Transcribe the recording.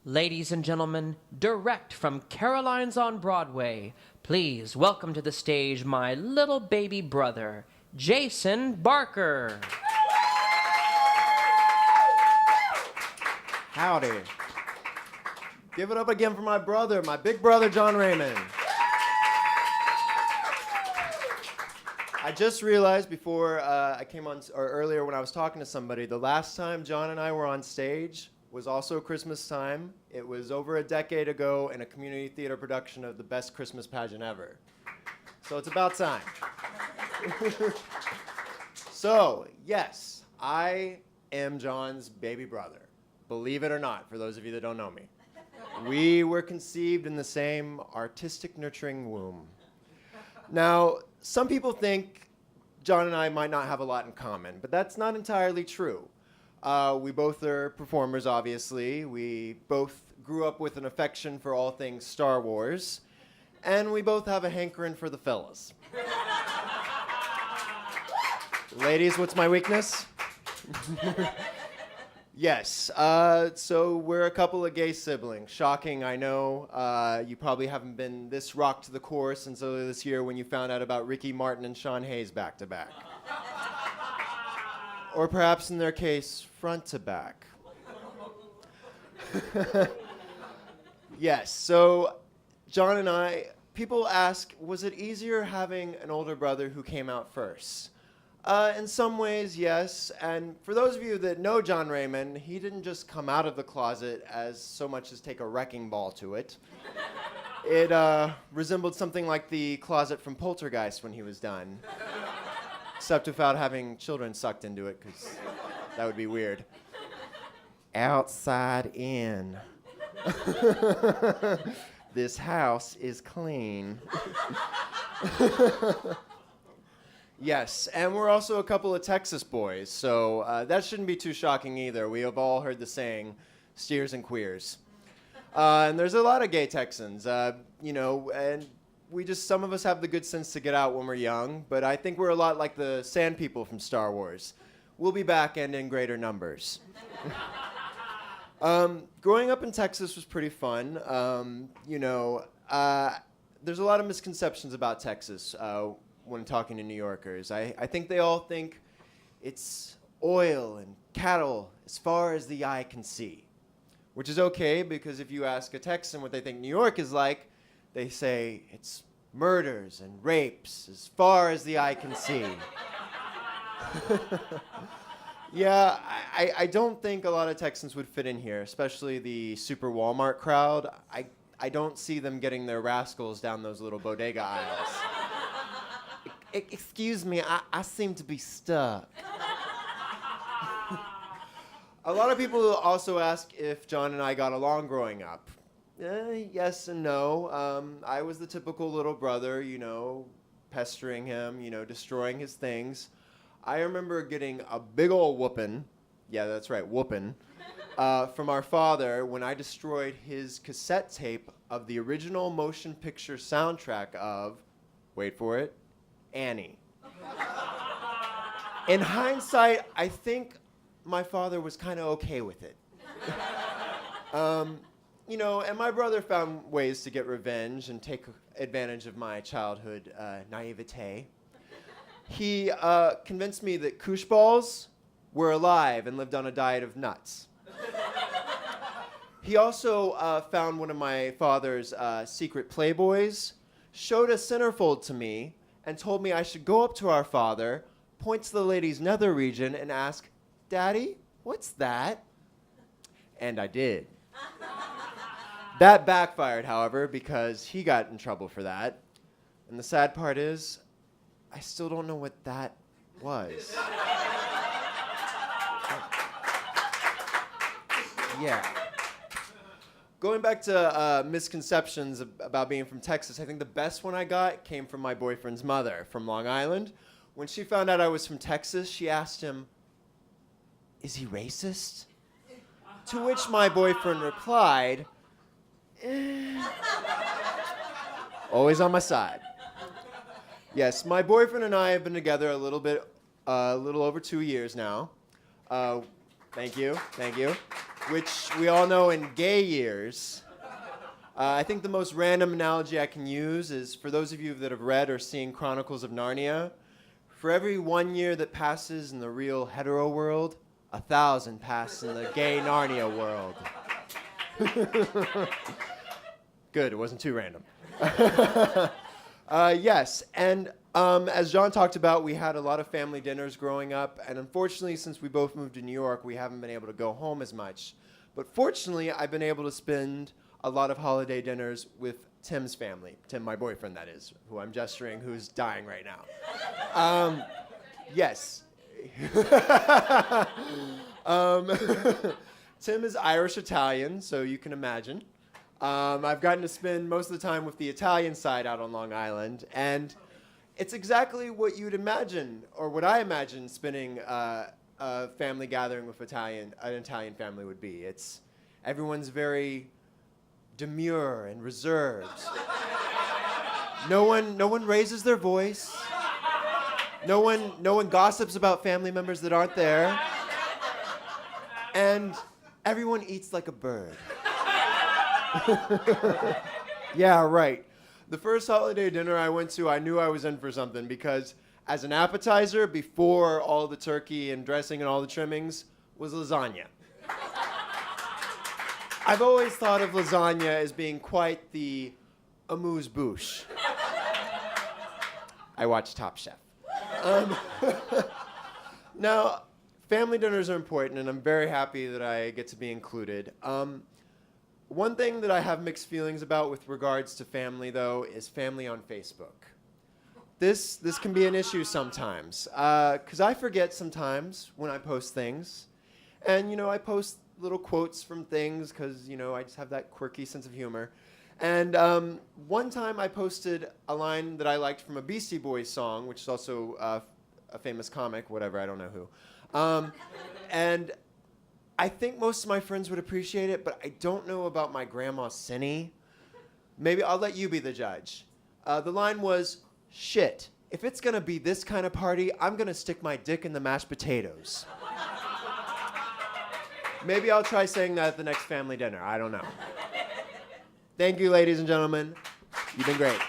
Ladies and gentlemen, direct from Caroline's on Broadway, please welcome to the stage my little baby brother, Jason Barker. Howdy. Give it up again for my brother, my big brother, John Raymond. I just realized before I came on, or earlier when I was talking to somebody, the last time John and I were on stage was also Christmas time. It was over a decade ago in a community theater production of the best Christmas pageant ever. So it's about time. So, yes, I am John's baby brother. Believe it or not, for those of you that don't know me. We were conceived in the same artistic nurturing womb. Now, some people think John and I might not have a lot in common, but that's not entirely true. We both are performers, obviously. We both grew up with an affection for all things Star Wars, and we both have a hankering for the fellas. Ladies, what's my weakness? Yes, so we're a couple of gay siblings. Shocking, I know. You probably haven't been this rocked to the core since earlier this year when you found out about Ricky Martin and Sean Hayes back to back. Or perhaps in their case, front to back. Yes, so John and I, people ask, was it easier having an older brother who came out first? In some ways, yes. And for those of you that know John Raymond, he didn't just come out of the closet as so much as take a wrecking ball to it. It resembled something like the closet from Poltergeist when he was done. Except without having children sucked into it, because that would be weird. Outside in. This house is clean. Yes, and we're also a couple of Texas boys, so that shouldn't be too shocking either. We have all heard the saying, steers and queers. And there's a lot of gay Texans, and some of us have the good sense to get out when we're young, but I think we're a lot like the Sand People from Star Wars. We'll be back and in greater numbers. Growing up in Texas was pretty fun. There's a lot of misconceptions about Texas when talking to New Yorkers. I think they all think it's oil and cattle as far as the eye can see, which is okay because if you ask a Texan what they think New York is like, they say it's murders and rapes as far as the eye can see. Yeah, I don't think a lot of Texans would fit in here, especially the super Walmart crowd. I don't see them getting their rascals down those little bodega aisles. Excuse me, I seem to be stuck. A lot of people also ask if John and I got along growing up. Yes and no. I was the typical little brother, pestering him, destroying his things. I remember getting a big ol' whooping, yeah, that's right, whooping, from our father when I destroyed his cassette tape of the original motion picture soundtrack of, wait for it, Annie. In hindsight, I think my father was kind of okay with it. And my brother found ways to get revenge and take advantage of my childhood naivete. He convinced me that koosh balls were alive and lived on a diet of nuts. He also found one of my father's secret playboys, showed a centerfold to me, and told me I should go up to our father, point to the lady's nether region, and ask, "Daddy, what's that?" And I did. That backfired, however, because he got in trouble for that. And the sad part is, I still don't know what that was. Yeah. Going back to misconceptions about being from Texas, I think the best one I got came from my boyfriend's mother from Long Island. When she found out I was from Texas, she asked him, "Is he racist?" To which my boyfriend replied, always on my side. Yes, my boyfriend and I have been together a little over 2 years now. Thank you. Thank you. Which we all know in gay years. I think the most random analogy I can use is for those of you that have read or seen Chronicles of Narnia, for every 1 year that passes in the real hetero world, 1,000 pass in the gay Narnia world. Good, it wasn't too random. Yes, and as John talked about, we had a lot of family dinners growing up, and unfortunately, since we both moved to New York, we haven't been able to go home as much. But fortunately, I've been able to spend a lot of holiday dinners with Tim's family. Tim, my boyfriend, that is, who I'm gesturing, who's dying right now. Yes. Tim is Irish-Italian, so you can imagine. I've gotten to spend most of the time with the Italian side out on Long Island, and it's exactly what you'd imagine, or what I imagine spending a family gathering with an Italian family would be. Everyone's very demure and reserved. No one raises their voice. No one gossips about family members that aren't there. And everyone eats like a bird. Yeah, right. The first holiday dinner I went to, I knew I was in for something because as an appetizer, before all the turkey and dressing and all the trimmings, was lasagna. I've always thought of lasagna as being quite the amuse-bouche. I watch Top Chef. Now, family dinners are important, and I'm very happy that I get to be included. One thing that I have mixed feelings about with regards to family, though, is family on Facebook. This can be an issue sometimes, because I forget sometimes when I post things. And, I post little quotes from things because, I just have that quirky sense of humor. And one time I posted a line that I liked from a Beastie Boys song, which is also a famous comic, whatever, I don't know who. And I think most of my friends would appreciate it, but I don't know about my grandma Cindy. Maybe I'll let you be the judge. The line was, "Shit, if it's gonna be this kind of party, I'm gonna stick my dick in the mashed potatoes." Maybe I'll try saying that at the next family dinner. I don't know. Thank you, ladies and gentlemen. You've been great.